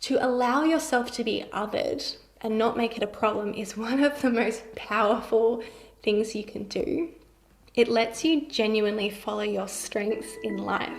To allow yourself to be othered and not make it a problem is one of the most powerful things you can do. It lets you genuinely follow your strengths in life.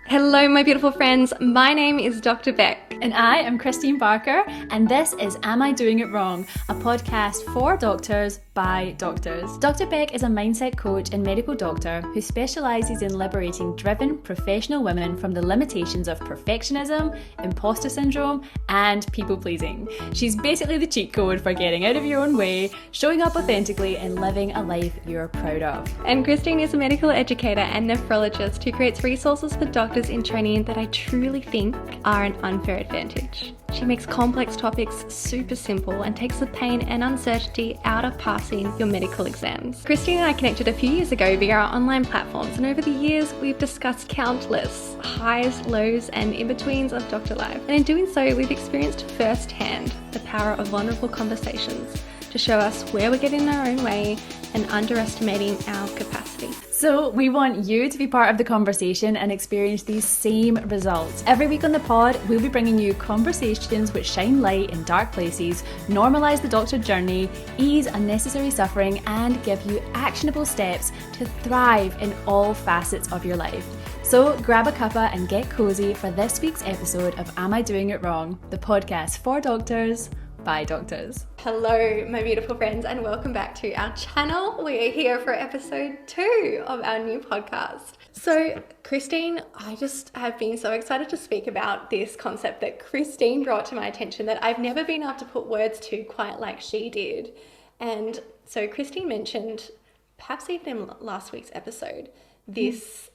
Hello, my beautiful friends. My name is Dr. Beck. And I am Christine Barker, and this is Am I Doing It Wrong? A podcast for doctors by doctors. Dr. Beck is a mindset coach and medical doctor who specialises in liberating driven professional women from the limitations of perfectionism, imposter syndrome, and people pleasing. She's basically the cheat code for getting out of your own way, showing up authentically, and living a life you're proud of. And Christine is a medical educator and nephrologist who creates resources for doctors in training that I truly think are an unfair advantage. She makes complex topics super simple and takes the pain and uncertainty out of passing your medical exams. Christine and I connected a few years ago via our online platforms, and over the years we've discussed countless highs, lows, and in-betweens of doctor life. And in doing so, we've experienced firsthand the power of vulnerable conversations to show us where we're getting in our own way and underestimating our capacity. So we want you to be part of the conversation and experience these same results. Every week on the pod, we'll be bringing you conversations which shine light in dark places, normalise the doctor journey, ease unnecessary suffering, and give you actionable steps to thrive in all facets of your life. So grab a cuppa and get cozy for this week's episode of Am I Doing It Wrong? The podcast for doctors by doctors. Hello, my beautiful friends, and welcome back to our channel. We are here for episode 2 of our new podcast. So, Christine, I just have been so excited to speak about this concept that Christine brought to my attention that I've never been able to put words to quite like she did. And so Christine mentioned, perhaps even in last week's episode, this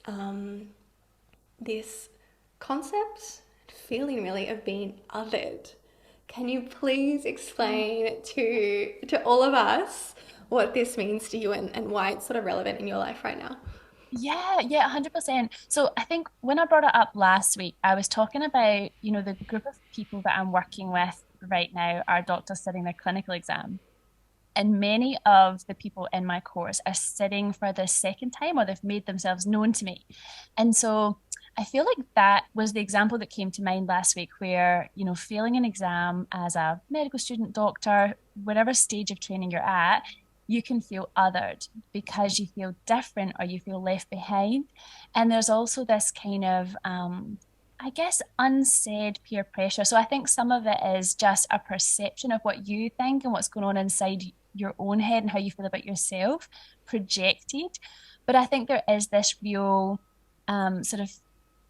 concept, feeling really of being othered. Can you please explain to all of us what this means to you and why it's sort of relevant in your life right now? Yeah, 100%. So I think when I brought it up last week, I was talking about, the group of people that I'm working with right now are doctors sitting their clinical exam. And many of the people in my course are sitting for the second time, or they've made themselves known to me. And so I feel like that was the example that came to mind last week where, failing an exam as a medical student, doctor, whatever stage of training you're at, you can feel othered because you feel different or you feel left behind. And there's also this kind of, unsaid peer pressure. So I think some of it is just a perception of what you think and what's going on inside your own head and how you feel about yourself projected. But I think there is this real sort of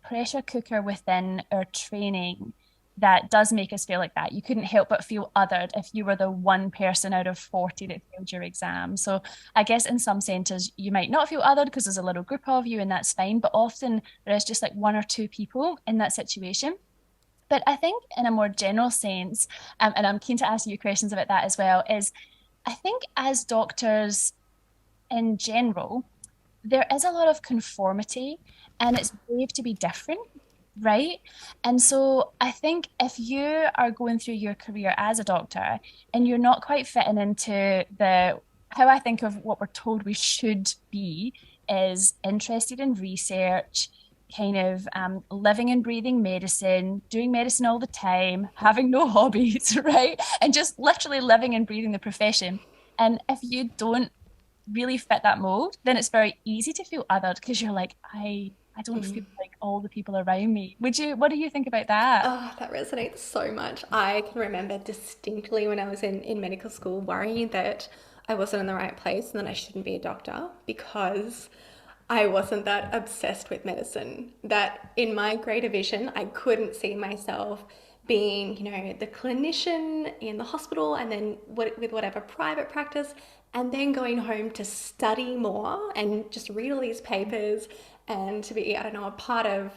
pressure cooker within our training that does make us feel like that. You couldn't help but feel othered if you were the one person out of 40 that failed your exam. So I guess in some centres you might not feel othered because there's a little group of you and that's fine, but often there is just like one or two people in that situation. But I think in a more general sense, and I'm keen to ask you questions about that as well, is I think as doctors in general, there is a lot of conformity and it's brave to be different, right? And so I think if you are going through your career as a doctor and you're not quite fitting into how I think of what we're told we should be is interested in research, kind of living and breathing medicine, doing medicine all the time, having no hobbies, right? And just literally living and breathing the profession. And if you don't really fit that mold, then it's very easy to feel othered because you're like, I don't feel like all the people around me. What do you think about that? Oh, that resonates so much. I can remember distinctly when I was in medical school worrying that I wasn't in the right place and that I shouldn't be a doctor because I wasn't that obsessed with medicine, that in my greater vision, I couldn't see myself being, the clinician in the hospital and then with whatever private practice, and then going home to study more and just read all these papers and to be, a part of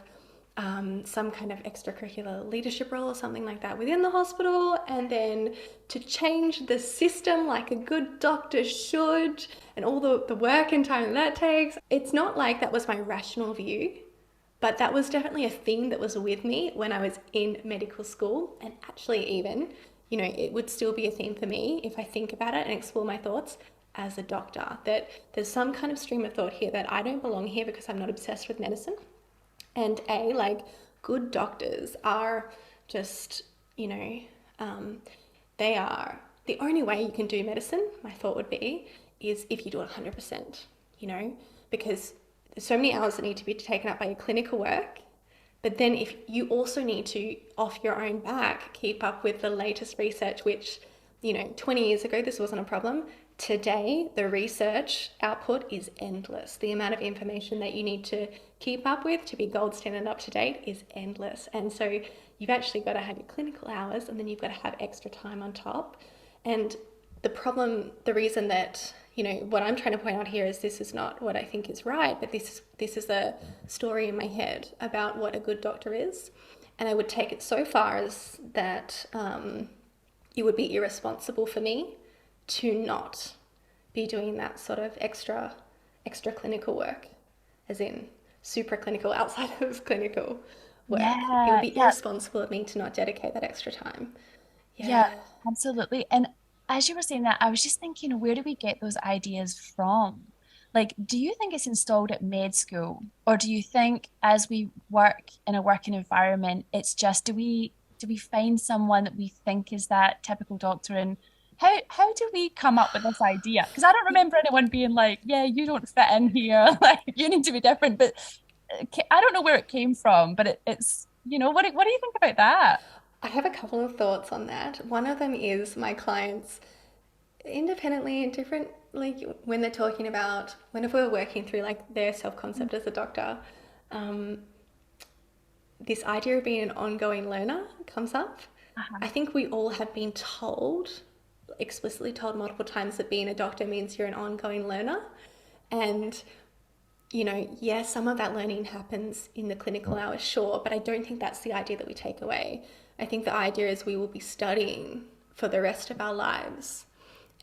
some kind of extracurricular leadership role or something like that within the hospital, and then to change the system like a good doctor should, and all the work and time that takes. It's not like that was my rational view, but that was definitely a theme that was with me when I was in medical school, and actually even, it would still be a theme for me if I think about it and explore my thoughts as a doctor, that there's some kind of stream of thought here that I don't belong here because I'm not obsessed with medicine. And good doctors are just you know, um, they are the only way you can do medicine, my thought would be, is if you do it 100%, you know, because there's so many hours that need to be taken up by your clinical work. But then if you also need to, off your own back, keep up with the latest research, which, 20 years ago, this wasn't a problem. Today, the research output is endless. The amount of information that you need to keep up with to be gold standard up to date is endless. And so you've actually got to have your clinical hours and then you've got to have extra time on top. And the reason that, what I'm trying to point out here is this is not what I think is right, but this is a story in my head about what a good doctor is. And I would take it so far as that it would be irresponsible for me to not be doing that sort of extra clinical work, as in super clinical outside of clinical work. It would Yeah, be yeah, irresponsible of me to not dedicate that extra time. yeah, Yeah. absolutely. And as you were saying that, I was just thinking, where do we get those ideas from? Like, do you think it's installed at med school, or do you think as we work in a working environment, it's just do we find someone that we think is that typical doctor, and how do we come up with this idea? Because I don't remember anyone being like, yeah, you don't fit in here, like you need to be different. But I don't know where it came from, but it's what do you think about that? I have a couple of thoughts on that. One of them is my clients independently and different, like when they're talking about whenever we're working through like their self-concept as a doctor, um, this idea of being an ongoing learner comes up. I Uh-huh. think we all have been told, explicitly told multiple times, that being a doctor means you're an ongoing learner. And, yes, some of that learning happens in the clinical hours, sure, but I don't think that's the idea that we take away. I think the idea is we will be studying for the rest of our lives.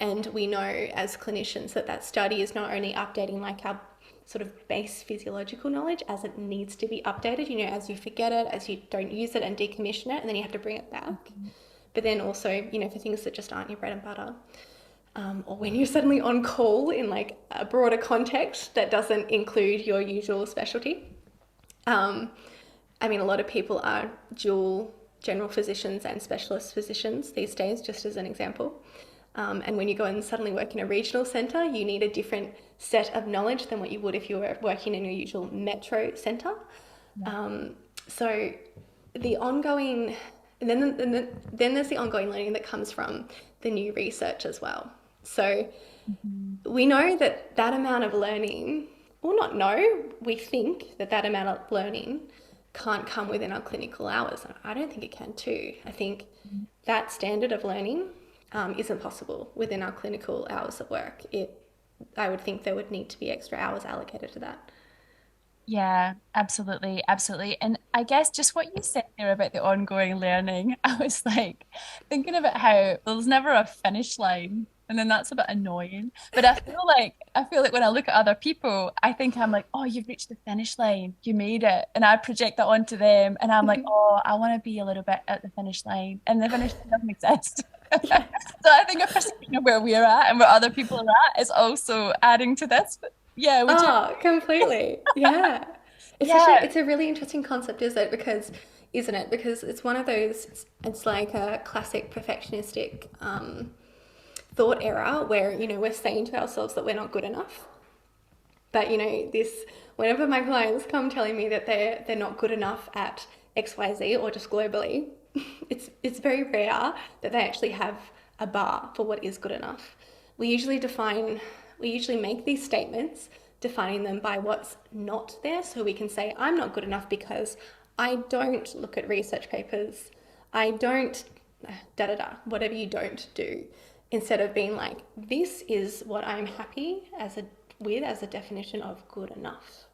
And we know as clinicians that that study is not only updating like our sort of base physiological knowledge as it needs to be updated, as you forget it, as you don't use it and decommission it, and then you have to bring it back. But then also, for things that just aren't your bread and butter. Or when you're suddenly on call in like a broader context that doesn't include your usual specialty. Um, a lot of people are dual general physicians and specialist physicians these days, just as an example. And when you go and suddenly work in a regional centre, you need a different set of knowledge than what you would if you were working in your usual metro centre. Yeah. So the ongoing, and then there's the ongoing learning that comes from the new research as well. So Mhm. we know that that amount of learning, or not know, we think that that amount of learning can't come within our clinical hours. I don't think it can too. I think that standard of learning isn't possible within our clinical hours of work. I would think there would need to be extra hours allocated to that. Yeah, absolutely, absolutely. And I guess just what you said there about the ongoing learning, I was like thinking about how there's never a finish line. And then that's a bit annoying. But I feel like when I look at other people, I think I'm like, oh, you've reached the finish line. You made it. And I project that onto them. And I'm like, oh, I want to be a little bit at the finish line. And the finish line doesn't exist. Yeah. So I think a perception of where we're at and where other people are at is also adding to this. But yeah, would you? Oh, completely. Yeah. Especially, Yeah. it's a really interesting concept, isn't it? Because it's one of those, it's like a classic perfectionistic thought error where, we're saying to ourselves that we're not good enough. But, whenever my clients come telling me that they're not good enough at XYZ or just globally, it's very rare that they actually have a bar for what is good enough. We usually define, we usually make these statements defining them by what's not there. So we can say, I'm not good enough because I don't look at research papers. I don't, da da da, whatever you don't do. Instead of being like, this is what I'm happy as a definition of good enough.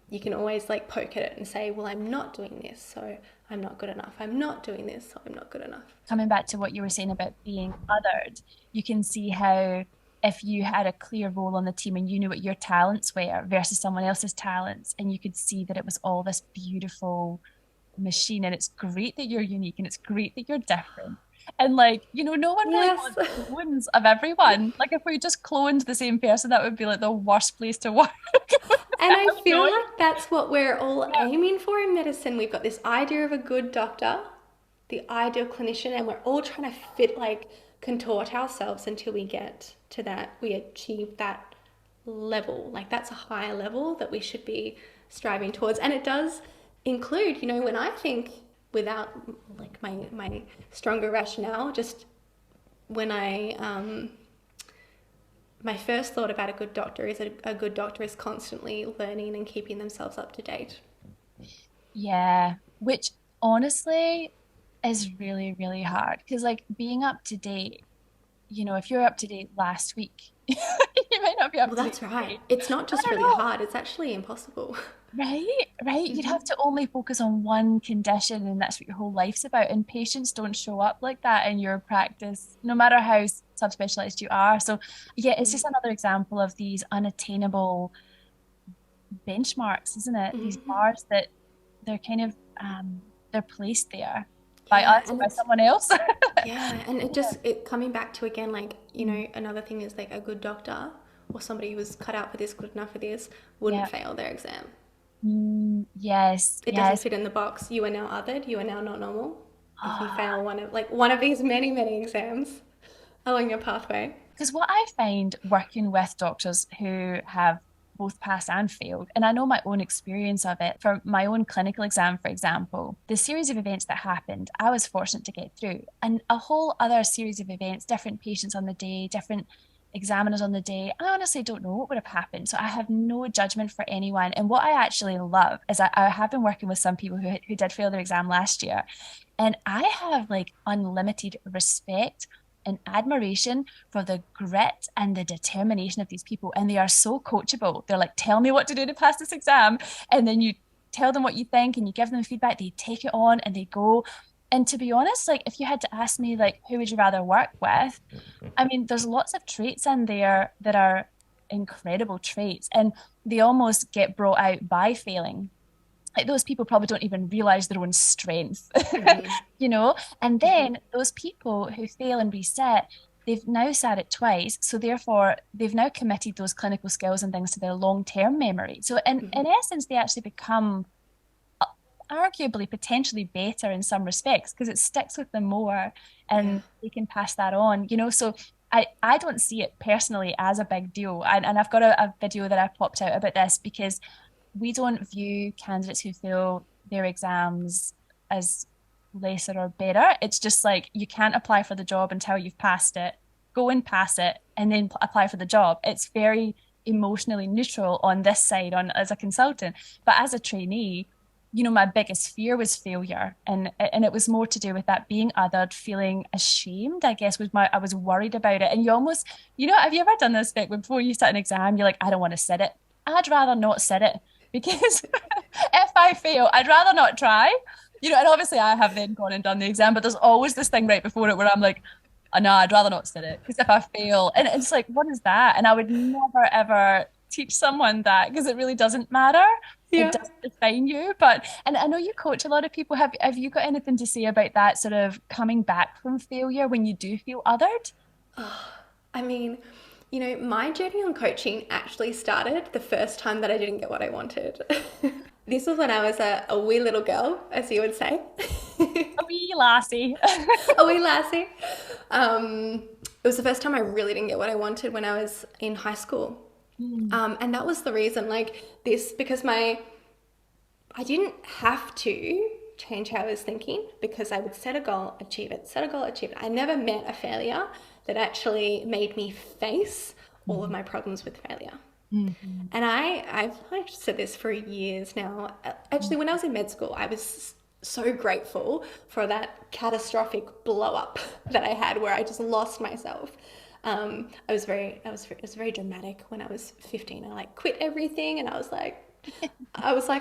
You can always like poke at it and say, well, I'm not doing this, so I'm not good enough. I'm not doing this, so I'm not good enough. Coming back to what you were saying about being othered, you can see how if you had a clear role on the team and you knew what your talents were versus someone else's talents, and you could see that it was all this beautiful machine, and it's great that you're unique and it's great that you're different. And like, no one really Yes. wants clones of everyone. Like if we just cloned the same person, that would be like the worst place to work. And I feel Annoying. like that's what we're all Yeah. aiming for in medicine. We've got this idea of a good doctor, the ideal clinician, and we're all trying to fit, like, contort ourselves until we get to that, we achieve that level. Like, that's a higher level that we should be striving towards. And it does include, when I think, without like my stronger rationale, just when my first thought about a good doctor is a good doctor is constantly learning and keeping themselves up to date. Yeah, which honestly is really, really hard because, like, being up to date, if you're up to date last week, you might not be up Well, to date that's right. today. It's not I just don't really know. hard, it's actually impossible. Right, right. You'd have to only focus on one condition, and that's what your whole life's about. And patients don't show up like that in your practice, no matter how subspecialized you are. So, yeah, it's just another example of these unattainable benchmarks, isn't it? These bars that they're kind of they're placed there by Yeah, us or and by it's someone else. yeah, and it coming back to, again, like, another thing is, like, a good doctor or somebody who was cut out for this, good enough for this, wouldn't Yeah. fail their exam. Yes, It doesn't yes. fit in the box. You are now othered. You are now not normal. If you fail one of these many, many exams along your pathway. Because what I find working with doctors who have both passed and failed, and I know my own experience of it, for my own clinical exam, for example, the series of events that happened, I was fortunate to get through, and a whole other series of events, different patients on the day, different examiners on the day, I honestly don't know what would have happened. So I have no judgment for anyone. And what I actually love is I have been working with some people who did fail their exam last year, and I have like unlimited respect and admiration for the grit and the determination of these people. And they are so coachable. They're like, tell me what to do to pass this exam. And then you tell them what you think and you give them feedback. They take it on and they go. And to be honest, like if you had to ask me, like, who would you rather work with? I mean, there's lots of traits in there that are incredible traits and they almost get brought out by failing. Like those people probably don't even realize their own strength, Mm-hmm. And then those people who fail and reset, they've now sat it twice. So therefore, they've now committed those clinical skills and things to their long-term memory. So in essence, they actually become arguably potentially better in some respects because it sticks with them more Yeah. and they can pass that on. So I don't see it personally as a big deal. And I've got a video that I popped out about this because we don't view candidates who fail their exams as lesser or better. It's just like you can't apply for the job until you've passed it. Go and pass it and then apply for the job. It's very emotionally neutral on this side on as a consultant. But as a trainee, my biggest fear was failure. And it was more to do with that being othered, feeling ashamed, I guess, I was worried about it. And you almost, have you ever done this, Vic, before you sit an exam, you're like, I don't want to sit it. I'd rather not sit it because if I fail, I'd rather not try. And obviously I have then gone and done the exam, but there's always this thing right before it where I'm like, oh, no, I'd rather not sit it because if I fail, and it's like, what is that? And I would never ever teach someone that because it really doesn't matter. It Yeah. doesn't define you. And I know you coach a lot of people. Have you got anything to say about that sort of coming back from failure when you do feel othered? I mean, my journey on coaching actually started the first time that I didn't get what I wanted. This was when I was a wee little girl, as you would say. A wee lassie. A wee lassie. It was the first time I really didn't get what I wanted when I was in high school. And that was the reason, like this, because I didn't have to change how I was thinking because I would set a goal, achieve it, set a goal, achieve it. I never met a failure that actually made me face all of my problems with failure. Mhm. And I've said this for years now. Actually, when I was in med school, I was so grateful for that catastrophic blow up that I had where I just lost myself. It was very dramatic when I was 15. I like quit everything and I was like,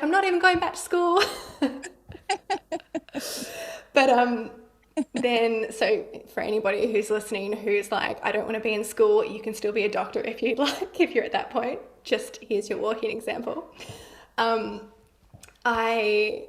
I'm not even going back to school. But then, so for anybody who's listening who's like, I don't want to be in school, you can still be a doctor if you'd like, if you're at that point. Just here's your walking example. Um, I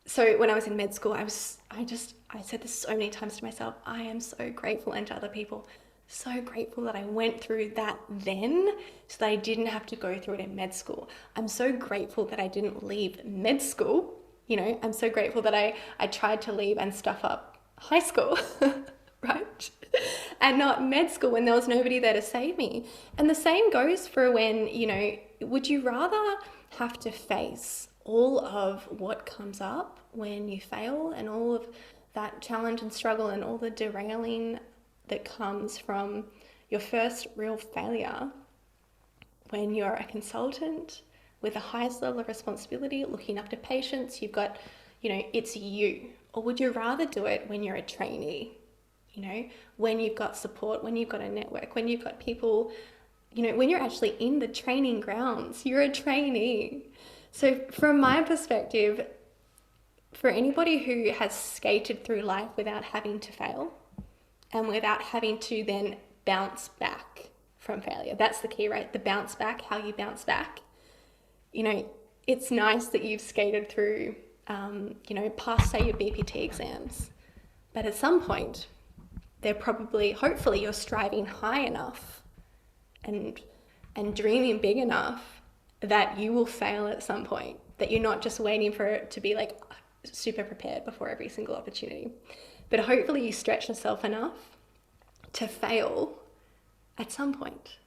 so when I was in med school, I said this so many times to myself, I am so grateful, and to other people, so grateful that I went through that then so that I didn't have to go through it in med school. I'm so grateful that I didn't leave med school You know, I'm so grateful that I tried to leave and stuff up high school, right? And not med school when there was nobody there to save me. And the same goes for when, you know, would you rather have to face all of what comes up when you fail and all of that challenge and struggle and all the derailing that comes from your first real failure when you're a consultant with the highest level of responsibility, looking after patients, you've got, you know, it's you. Or would you rather do it when you're a trainee? You know, when you've got support, when you've got a network, when you've got people, you know, when you're actually in the training grounds, you're a trainee. So from my perspective, for anybody who has skated through life without having to fail and without having to then bounce back from failure, that's the key, right? The bounce back, how you bounce back. You know, it's nice that you've skated through, you know, past, say, your BPT exams. But at some point, they're probably, hopefully, you're striving high enough and dreaming big enough that you will fail at some point, that you're not just waiting for it to be like super prepared before every single opportunity. But hopefully you stretch yourself enough to fail at some point.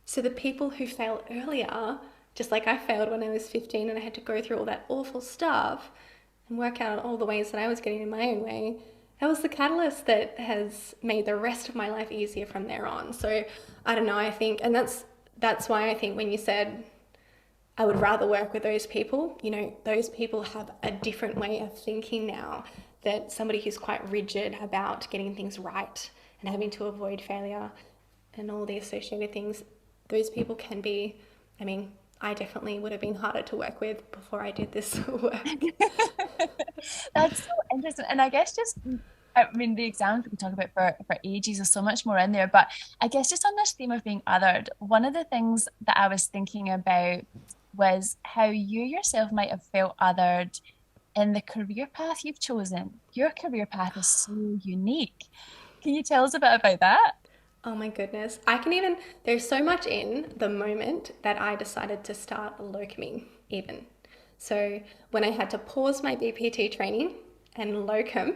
So the people who fail earlier, just like I failed when I was 15 and I had to go through all that awful stuff and work out all the ways that I was getting in my own way, that was the catalyst that has made the rest of my life easier from there on. So I don't know, I think, and that's why I think when you said I would rather work with those people, you know, those people have a different way of thinking now that somebody who's quite rigid about getting things right and having to avoid failure and all the associated things, those people can be, I mean, I definitely would have been harder to work with before I did this work. That's so interesting. And I guess just, I mean, the exams we can talk about for ages, there's so much more in there. But I guess just on this theme of being othered, one of the things that I was thinking about was how you yourself might have felt othered in the career path you've chosen. Your career path is so unique. Can you tell us a bit about that? Oh my goodness. I can even, there's so much in the moment that I decided to start locuming, even. So when I had to pause my BPT training and locum,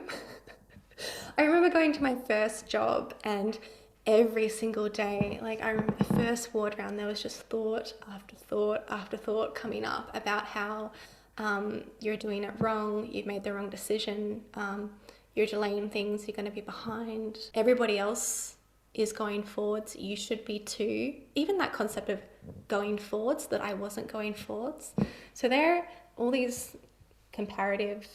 I remember going to my first job and every single day, like I remember the first ward round, there was just thought after thought after thought coming up about how you're doing it wrong, you've made the wrong decision, you're delaying things, you're going to be behind. Everybody else is going forwards, you should be too. Even that concept of going forwards, that I wasn't going forwards. So there are all these comparative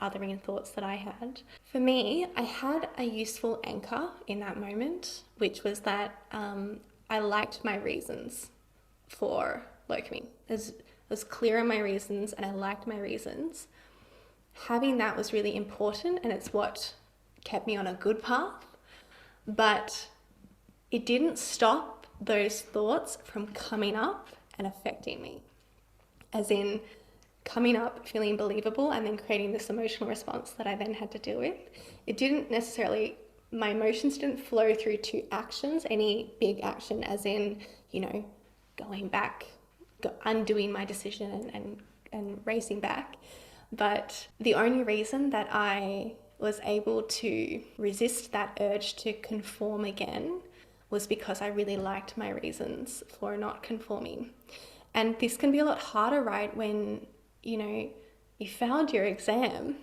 othering thoughts that I had. For me, I had a useful anchor in that moment, which was that I liked my reasons for locuming. I was clear on my reasons and I liked my reasons. Having that was really important and it's what kept me on a good path. But it didn't stop those thoughts from coming up and affecting me. As in coming up, feeling believable, and then creating this emotional response that I then had to deal with. It didn't necessarily, my emotions didn't flow through to actions, any big action, as in, you know, going back, undoing my decision and racing back. But the only reason that I was able to resist that urge to conform again was because I really liked my reasons for not conforming. And this can be a lot harder, right, when, you know, you failed your exam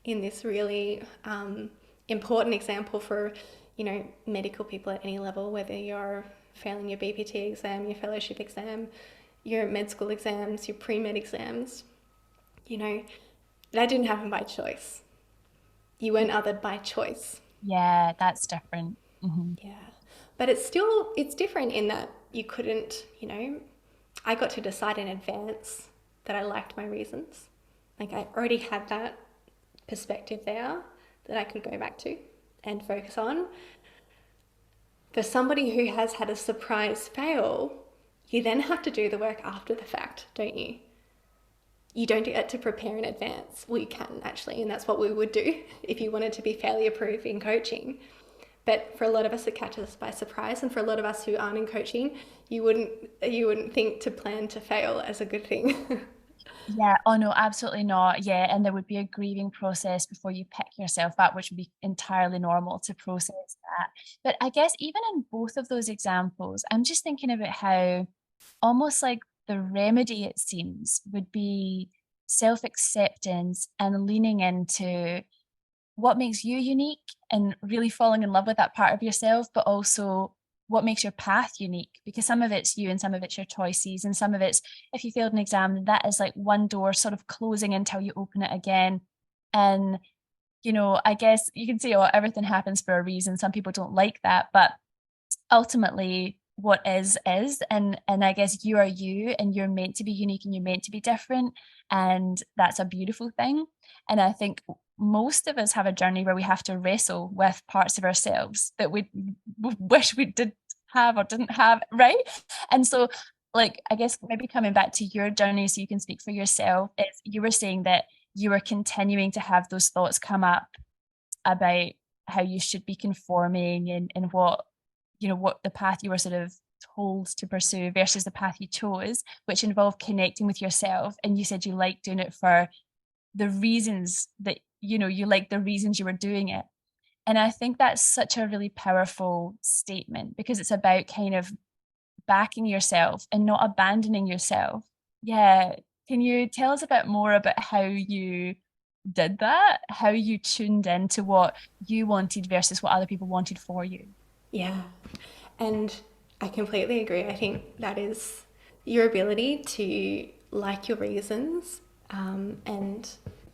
in this really important example for, you know, medical people at any level, whether you're failing your BPT exam, your fellowship exam, your med school exams, your pre-med exams, you know, that didn't happen by choice. You weren't othered by choice. Yeah, that's different. Hmm. Yeah. But it's different in that you couldn't, you know, I got to decide in advance that I liked my reasons. Like I already had that perspective there that I could go back to and focus on. For somebody who has had a surprise fail, you then have to do the work after the fact, don't you? You don't get to prepare in advance. Well, you can actually, and that's what we would do if you wanted to be failure proof in coaching. But for a lot of us, it catches us by surprise. And for a lot of us who aren't in coaching, you wouldn't think to plan to fail as a good thing. Yeah, oh no, absolutely not. Yeah, and there would be a grieving process before you pick yourself up, which would be entirely normal to process that. But I guess even in both of those examples, I'm just thinking about how almost like the remedy, it seems, would be self-acceptance and leaning into what makes you unique and really falling in love with that part of yourself, but also what makes your path unique, because some of it's you and some of it's your choices, and some of it's, if you failed an exam, that is like one door sort of closing until you open it again. And I guess you can say, oh, everything happens for a reason. Some people don't like that, but ultimately what is, and I guess you are you, and you're meant to be unique, and you're meant to be different, and that's a beautiful thing. And I think most of us have a journey where we have to wrestle with parts of ourselves that we wish we did have or didn't have, right? And so, like, I guess maybe coming back to your journey so you can speak for yourself, is you were saying that you were continuing to have those thoughts come up about how you should be conforming, and what the path you were sort of told to pursue versus the path you chose, which involved connecting with yourself. And you said you liked doing it for the reasons that, you like the reasons you were doing it. And I think that's such a really powerful statement, because it's about kind of backing yourself and not abandoning yourself. Yeah. Can you tell us a bit more about how you did that, how you tuned into what you wanted versus what other people wanted for you? Yeah. And I completely agree. I think that is your ability to like your reasons, and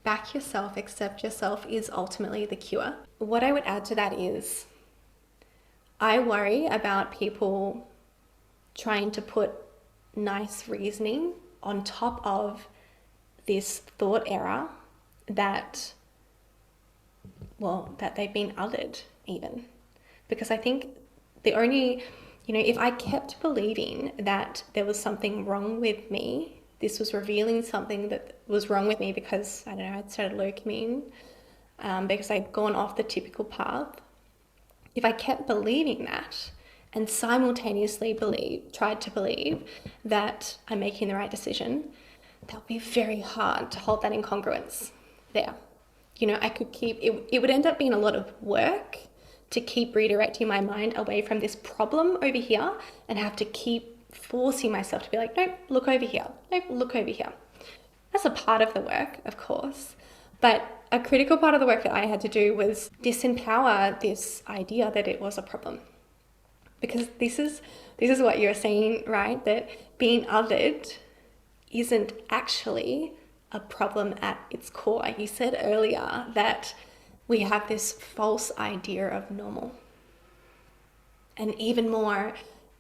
back yourself, accept yourself is ultimately the cure. What I would add to that is I worry about people trying to put nice reasoning on top of this thought error that, well, that they've been othered even. Because I think the only, if I kept believing that there was something wrong with me, this was revealing something that was wrong with me because, I don't know, I'd started low commun, because I'd gone off the typical path. If I kept believing that and simultaneously tried to believe that I'm making the right decision, that would be very hard to hold that incongruence there. I could it would end up being a lot of work to keep redirecting my mind away from this problem over here and have to keep forcing myself to be like, nope, look over here. Nope, look over here. That's a part of the work, of course. But a critical part of the work that I had to do was disempower this idea that it was a problem. Because this is what you're saying, right? That being othered isn't actually a problem at its core. You said earlier that we have this false idea of normal. And even more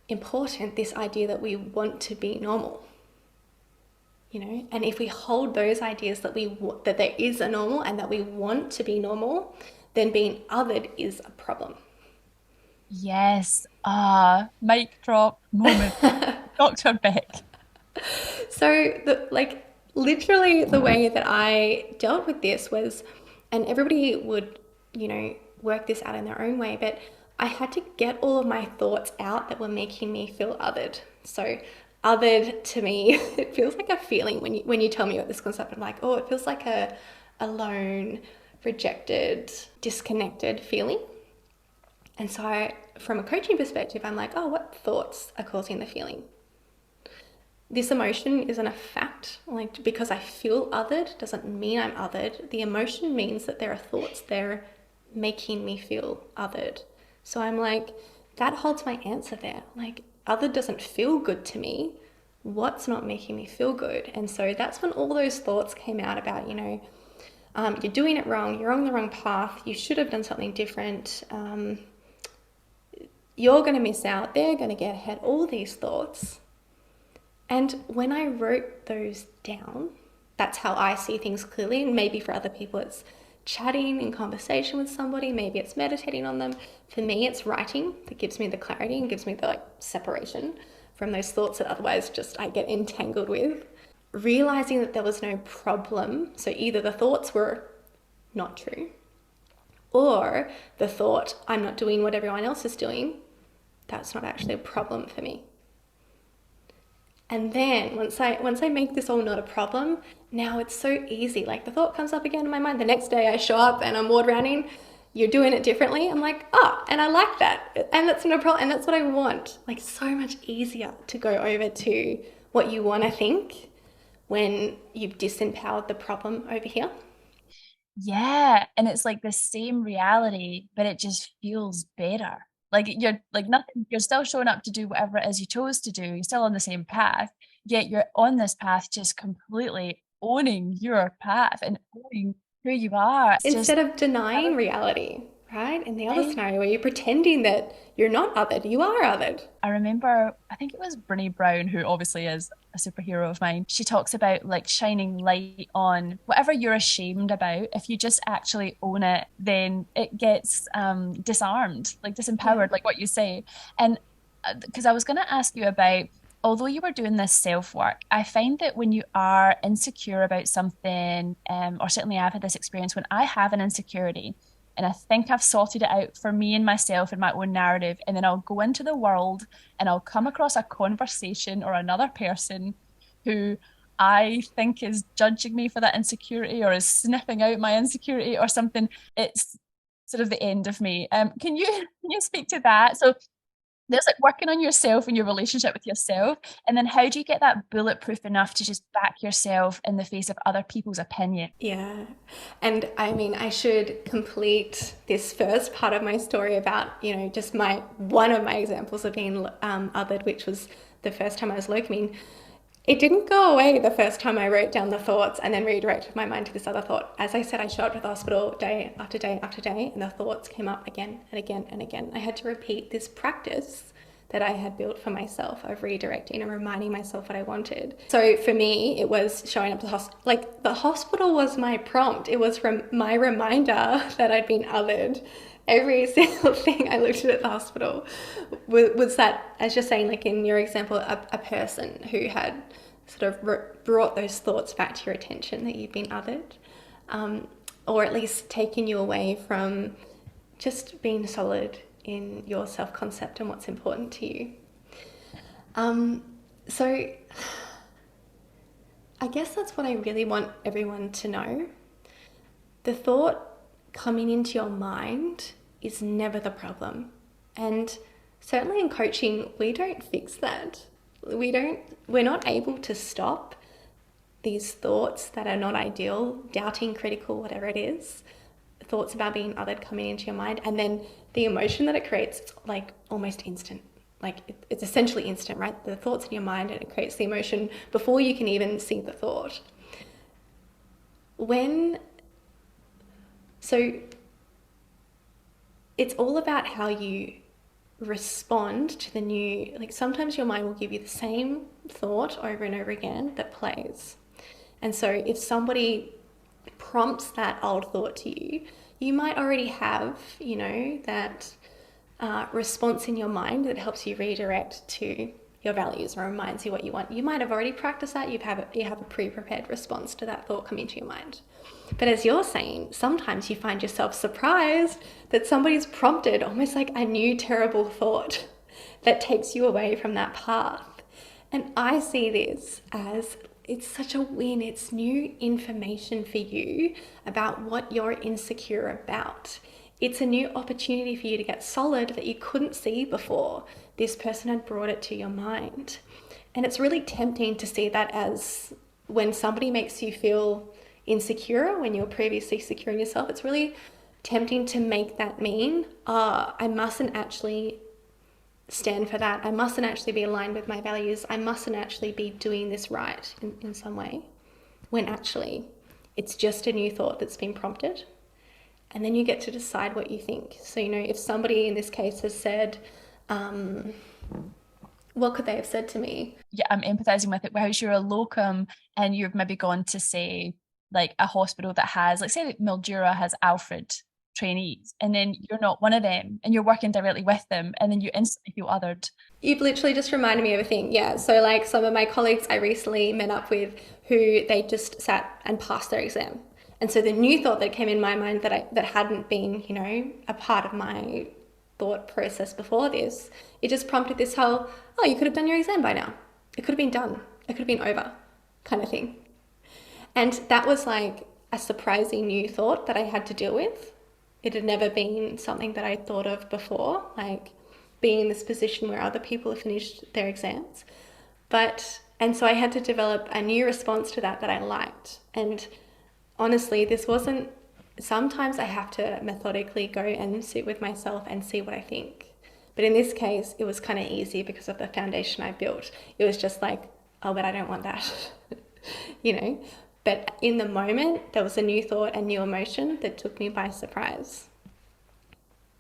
important, this idea that we want to be normal. And if we hold those ideas that there is a normal and that we want to be normal, then being othered is a problem. Yes. Mic drop moment. Dr. Beck. So literally the way that I dealt with this was, and everybody would, work this out in their own way, but I had to get all of my thoughts out that were making me feel othered. So othered to me, it feels like a feeling when you tell me about this concept. I'm like, oh, it feels like a alone, rejected, disconnected feeling. And so from a coaching perspective, I'm like, oh, what thoughts are causing the feeling? This emotion isn't a fact. Like, because I feel othered doesn't mean I'm othered. The emotion means that there are thoughts there making me feel othered. So I'm like, that holds my answer there. Like, othered doesn't feel good to me. What's not making me feel good? And so that's when all those thoughts came out about, you're doing it wrong, you're on the wrong path, you should have done something different, you're going to miss out, they're going to get ahead, all these thoughts. And when I wrote those down, that's how I see things clearly. And maybe for other people, it's chatting in conversation with somebody. Maybe it's meditating on them. For me, it's writing that gives me the clarity and gives me the separation from those thoughts that otherwise just I get entangled with. Realizing that there was no problem. So either the thoughts were not true, or the thought, I'm not doing what everyone else is doing, that's not actually a problem for me. And then once I make this all not a problem, now it's so easy. Like the thought comes up again in my mind. The next day I show up and I'm ward rounding. You're doing it differently. I'm like, oh, and I like that. And that's no problem. And that's what I want. Like so much easier to go over to what you want to think when you've disempowered the problem over here. Yeah, and it's like the same reality, but it just feels better. Like you're like nothing, you're still showing up to do whatever it is you chose to do. You're still on the same path, yet you're on this path just completely owning your path and owning who you are. It's just Instead of denying reality, right? In the other I scenario where you're pretending that you're not othered, you are othered. I remember, I think it was Brene Brown, who obviously is a superhero of mine. She talks about like shining light on whatever you're ashamed about. If you just actually own it, then it gets disarmed, like Yeah. disempowered, like what you say. And because I was going to ask you about, although you were doing this self work, I find that when you are insecure about something, or certainly I've had this experience when I have an insecurity, and I think I've sorted it out for me and myself in my own narrative. And then I'll go into the world and I'll come across a conversation or another person who I think is judging me for that insecurity or is sniffing out my insecurity or something. It's sort of the end of me. Can you speak to that? So there's like working on yourself and your relationship with yourself, and then how do you get that bulletproof enough to just back yourself in the face of other people's opinion? Yeah. And I mean, I should complete this first part of my story about, just my one of my examples of being othered, which was the first time I was locuming. It didn't go away the first time I wrote down the thoughts and then redirected my mind to this other thought. As I said, I showed up to the hospital day after day after day, and the thoughts came up again and again and again. I had to repeat this practice that I had built for myself of redirecting and reminding myself what I wanted. So for me, it was showing up to the hospital. Like the hospital was my prompt. It was my reminder that I'd been othered. Every single thing I looked at the hospital was that, as you're saying, like in your example, a person who had sort of brought those thoughts back to your attention that you've been othered, or at least taken you away from just being solid in your self-concept and what's important to you. So I guess that's what I really want everyone to know. The thought coming into your mind is never the problem. And certainly in coaching, we don't fix that. We're not able to stop these thoughts that are not ideal, doubting, critical, whatever it is, thoughts about being othered coming into your mind, and then the emotion that it creates, it's like almost instant. Like it's essentially instant, right? The thoughts in your mind and it creates the emotion before you can even see the thought. So it's all about how you respond to the new, like sometimes your mind will give you the same thought over and over again that plays. And so if somebody prompts that old thought to you, you might already have, that response in your mind that helps you redirect to your values or reminds you what you want. You might have already practiced that. You have a pre-prepared response to that thought coming to your mind. But as you're saying, sometimes you find yourself surprised that somebody's prompted almost like a new terrible thought that takes you away from that path. And I see this as it's such a win. It's new information for you about what you're insecure about. It's a new opportunity for you to get solid that you couldn't see before. This person had brought it to your mind. And it's really tempting to see that as when somebody makes you feel insecure, when you were previously secure in yourself, it's really tempting to make that mean, I mustn't actually stand for that. I mustn't actually be aligned with my values. I mustn't actually be doing this right in some way. When actually, it's just a new thought that's been prompted. And then you get to decide what you think. So, if somebody in this case has said, what could they have said to me? Yeah, I'm empathizing with it. Whereas you're a locum and you've maybe gone to say like a hospital that has, like say like Mildura has Alfred trainees, and then you're not one of them and you're working directly with them, and then you instantly feel othered. You've literally just reminded me of a thing. Yeah. So, like some of my colleagues I recently met up with who they just sat and passed their exam. And so the new thought that came in my mind that hadn't been, a part of my thought process before this, it just prompted this whole, oh, you could have done your exam by now. It could have been done. It could have been over, kind of thing. And that was like a surprising new thought that I had to deal with. It had never been something that I thought of before, like being in this position where other people have finished their exams. And so I had to develop a new response to that I liked. And honestly, this wasn't, sometimes I have to methodically go and sit with myself and see what I think. But in this case, it was kind of easy because of the foundation I built. It was just like, oh, but I don't want that, you know? But in the moment, there was a new thought and new emotion that took me by surprise.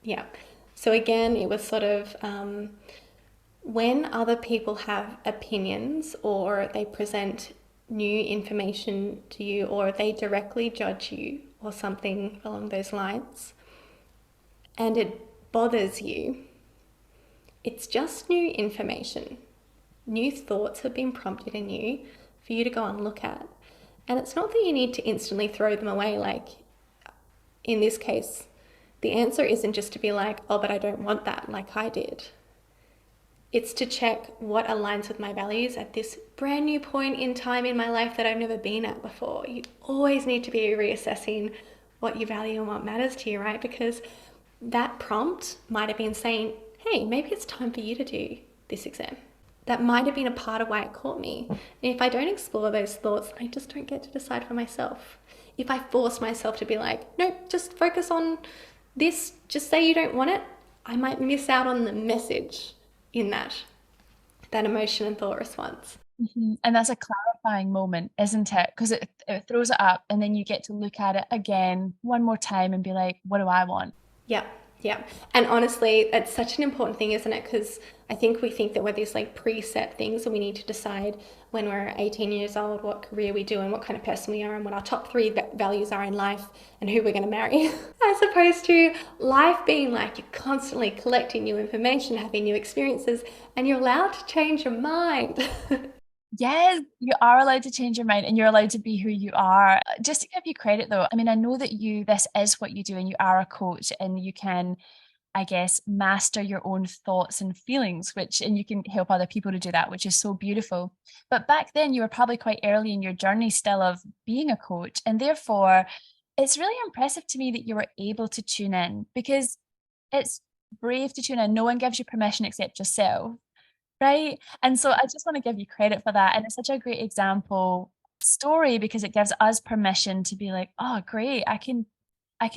Yeah. So again, it was sort of when other people have opinions or they present new information to you or they directly judge you or something along those lines and it bothers you, it's just new information. New thoughts have been prompted in you for you to go and look at. And it's not that you need to instantly throw them away. Like in this case, the answer isn't just to be like, oh, but I don't want that, like I did. It's to check what aligns with my values at this brand new point in time in my life that I've never been at before. You always need to be reassessing what you value and what matters to you, right? Because that prompt might have been saying, hey, maybe it's time for you to do this exam. That might have been a part of why it caught me. And if I don't explore those thoughts, I just don't get to decide for myself. If I force myself to be like, nope, just focus on this, just say you don't want it, I might miss out on the message in that emotion and thought response. And that's a clarifying moment, isn't it? Because it throws it up and then you get to look at it again one more time and be like, what do I want? Yeah, yeah. And honestly, it's such an important thing, isn't it? Because I think we think that we're these like preset things and we need to decide when we're 18 years old what career we do and what kind of person we are and what our top three values are in life and who we're going to marry. As opposed to life being like you're constantly collecting new information, having new experiences, and you're allowed to change your mind. Yes, you are allowed to change your mind and you're allowed to be who you are. Just to give you credit though, I mean, I know that this is what you do and you are a coach and you can, I guess, master your own thoughts and feelings, and you can help other people to do that, which is so beautiful. But back then, you were probably quite early in your journey still of being a coach. And therefore, it's really impressive to me that you were able to tune in because it's brave to tune in. No one gives you permission except yourself. Right? And so I just want to give you credit for that. And it's such a great example story because it gives us permission to be like, oh, great, I can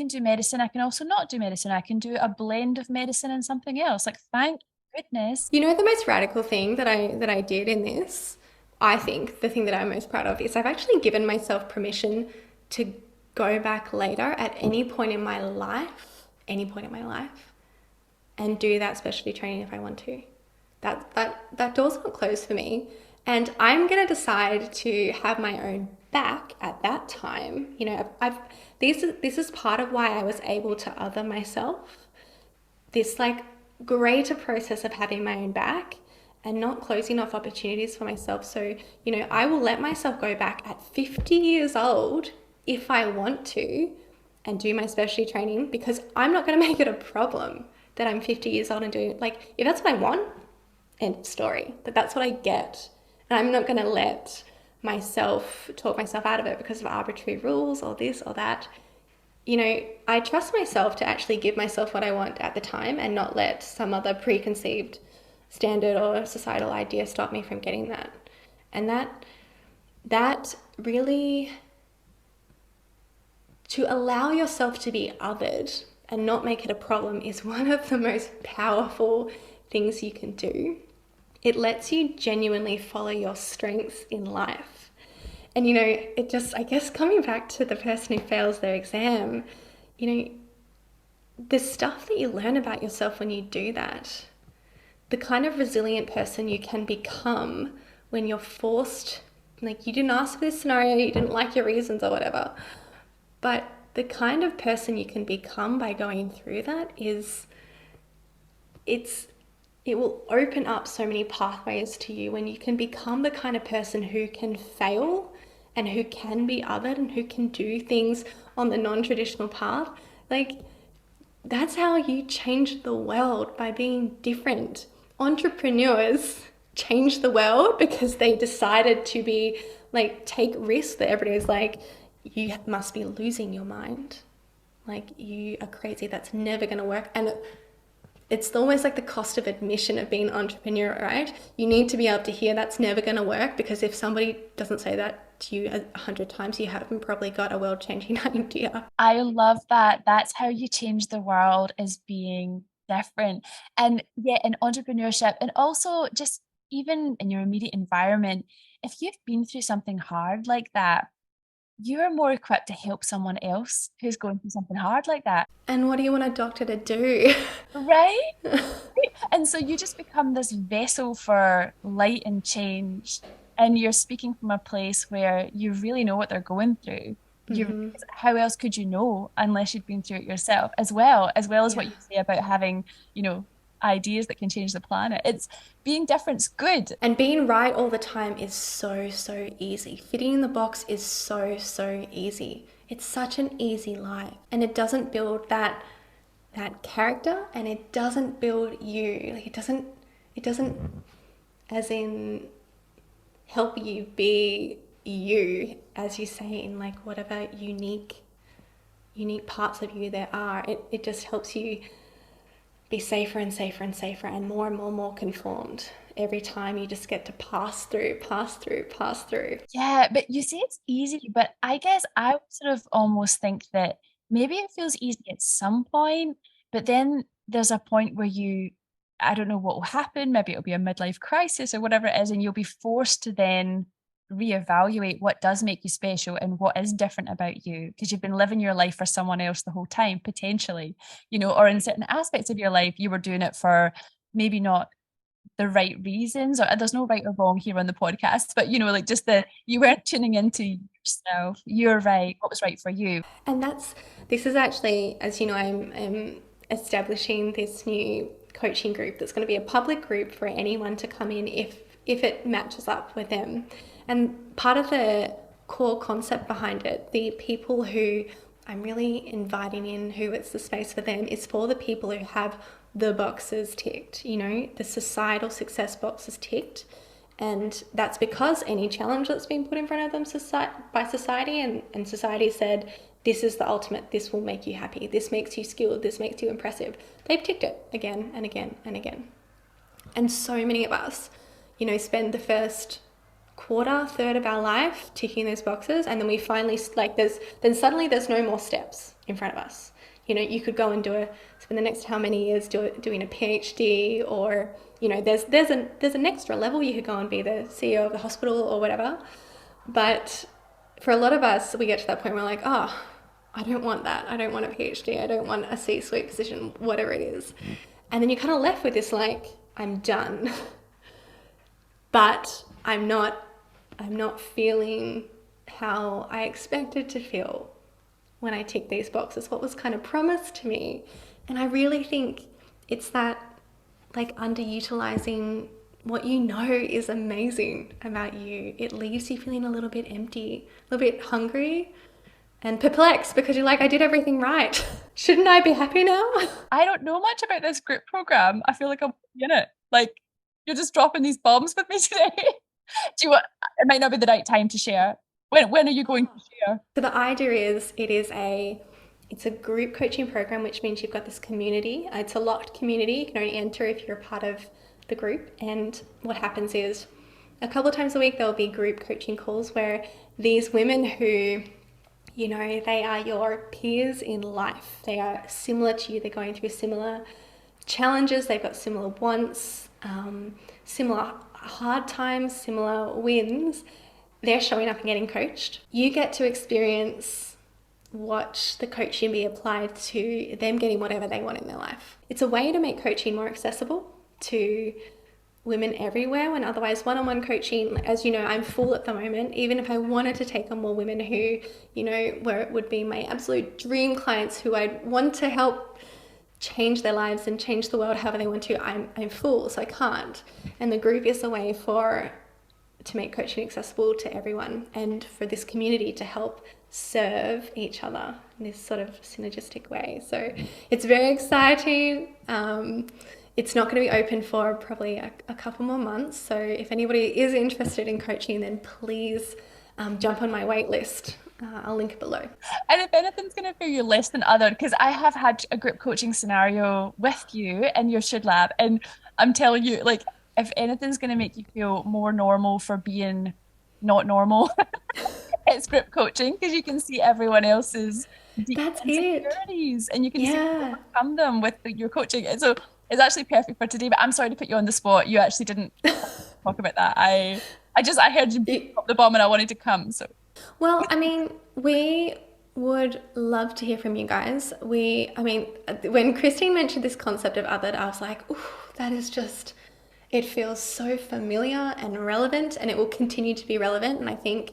do medicine. I can also not do medicine. I can do a blend of medicine and something else. Like, thank goodness. You know, the most radical thing that I did in this, I think the thing that I'm most proud of is I've actually given myself permission to go back later at any point in my life, and do that specialty training if I want to. That door's not closed for me, and I'm gonna decide to have my own back at that time. You know, this is part of why I was able to other myself. This like greater process of having my own back and not closing off opportunities for myself. So, you know, I will let myself go back at 50 years old if I want to and do my specialty training because I'm not going to make it a problem that I'm 50 years old and doing it. Like, if that's what I want, end of story. But that's what I get. And I'm not going to let myself talk myself out of it because of arbitrary rules or this or that. You know, I trust myself to actually give myself what I want at the time and not let some other preconceived standard or societal idea stop me from getting that. And that really, to allow yourself to be othered and not make it a problem is one of the most powerful things you can do. It lets you genuinely follow your strengths in life. And, you know, it just, I guess, coming back to the person who fails their exam, you know, the stuff that you learn about yourself when you do that, the kind of resilient person you can become when you're forced, like you didn't ask for this scenario, you didn't like your reasons or whatever, but the kind of person you can become by going through that it will open up so many pathways to you when you can become the kind of person who can fail and who can be othered and who can do things on the non-traditional path. Like, that's how you change the world, by being different. Entrepreneurs change the world because they decided to be like take risks that everybody's like, you must be losing your mind. Like, you are crazy. That's never going to work. And it's almost like the cost of admission of being an entrepreneur, right? You need to be able to hear that's never going to work, because if somebody doesn't say that to you 100 times, you haven't probably got a world changing idea. I love that. That's how you change the world, is being different. And yeah, in entrepreneurship and also just even in your immediate environment, if you've been through something hard like that, you're more equipped to help someone else who's going through something hard like that. And what do you want a doctor to do? Right? And so you just become this vessel for light and change. And you're speaking from a place where you really know what they're going through. You, how else could you know unless you'd been through it yourself, as well as what Yeah. you say about having, ideas that can change the planet. It's being different's good. And being right all the time is so, so easy. Fitting in the box is so, so easy. It's such an easy life. And it doesn't build that character, and it doesn't build you. Like, it doesn't as in help you be you, as you say, in like whatever unique parts of you there are. It just helps you be safer and safer and safer and more conformed every time. You just get to pass through, pass through, pass through. Yeah, but you say it's easy, but I guess I would sort of almost think that maybe it feels easy at some point, but then there's a point where I don't know what will happen. Maybe it'll be a midlife crisis or whatever it is, and you'll be forced to then reevaluate what does make you special and what is different about you, because you've been living your life for someone else the whole time, potentially, or in certain aspects of your life, you were doing it for maybe not the right reasons, or there's no right or wrong here on the podcast, but like just you weren't tuning into yourself. You're right, what was right for you. And this is actually, as you know, I'm establishing this new coaching group that's going to be a public group for anyone to come in if it matches up with them. And part of the core concept behind it, the people who I'm really inviting in, who it's the space for them, is for the people who have the boxes ticked, the societal success boxes ticked. And that's because any challenge that's been put in front of them by society, and society said, this is the ultimate, this will make you happy, this makes you skilled, this makes you impressive. They've ticked it again and again and again. And so many of us, spend the first quarter, third of our life ticking those boxes, and then we finally suddenly there's no more steps in front of us. You could go and spend the next how many years doing a PhD, or there's an extra level. You could go and be the CEO of the hospital or whatever. But for a lot of us, we get to that point where we're like, oh, I don't want that. I don't want a PhD. I don't want a C-suite position, whatever it is. And then you're kind of left with this like, I'm done. But I'm not feeling how I expected to feel when I tick these boxes, what was kind of promised to me. And I really think it's that like underutilizing what is amazing about you. It leaves you feeling a little bit empty, a little bit hungry and perplexed, because you're like, I did everything right. Shouldn't I be happy now? I don't know much about this group program. I feel like I'm in it. Like, you're just dropping these bombs with me today. Do you want, it might not be the right time to share. When are you going to share? So the idea is it's a group coaching program, which means you've got this community. It's a locked community. You can only enter if you're a part of the group. And what happens is a couple of times a week, there'll be group coaching calls where these women who, they are your peers in life. They are similar to you. They're going through similar challenges. They've got similar wants, similar hard times, similar wins. They're showing up and getting coached. You get to watch the coaching be applied to them getting whatever they want in their life. It's a way to make coaching more accessible to women everywhere, when otherwise one-on-one coaching, as you know, I'm full at the moment. Even if I wanted to take on more women who, where it would be my absolute dream clients who I'd want to help change their lives and change the world however they want to, I'm full, so I can't. And the group is a way to make coaching accessible to everyone, and for this community to help serve each other in this sort of synergistic way. So it's very exciting. it's not going to be open for probably a couple more months. So if anybody is interested in coaching, then please jump on my wait list. I'll link it below. And if anything's going to feel you less than other, because I have had a group coaching scenario with you in your Should Lab, and I'm telling you, like, if anything's going to make you feel more normal for being not normal, it's group coaching, because you can see everyone else's deep That's it. insecurities and you can see Yeah. overcome them with your coaching. And so it's actually perfect for today, but I'm sorry to put you on the spot. You actually didn't talk about that. I heard you You- pop the bomb and I wanted to come. So Well, I mean, we would love to hear from you guys. When Christine mentioned this concept of othered, I was like, ooh, that is just, it feels so familiar and relevant, and it will continue to be relevant. And I think,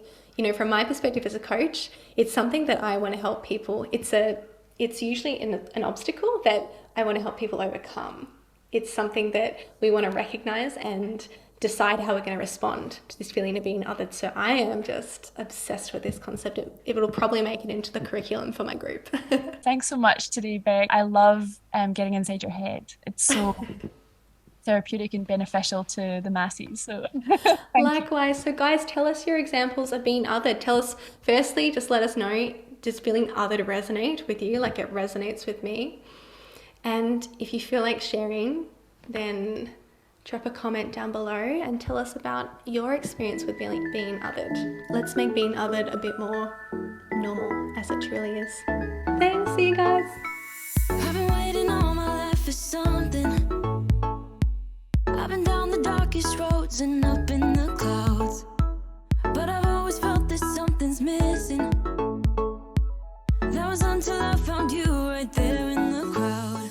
from my perspective as a coach, it's something that I want to help people. It's usually an obstacle that I want to help people overcome. It's something that we want to recognize and decide how we're going to respond to this feeling of being othered. So I am just obsessed with this concept. It will probably make it into the curriculum for my group. thanks so much today, Beck. I love getting inside your head. It's so therapeutic and beneficial to the masses. So thank you. Likewise. So guys, tell us your examples of being othered. Tell us, firstly, just let us know, does feeling othered resonate with you like it resonates with me? And if you feel like sharing, then drop a comment down below and tell us about your experience with being othered. Let's make being othered a bit more normal, as it truly is. Thanks, see you guys. I've been waiting all my life for something. I've been down the darkest roads and up in the clouds, but I've always felt that something's missing. That was until I found you right there in the crowd.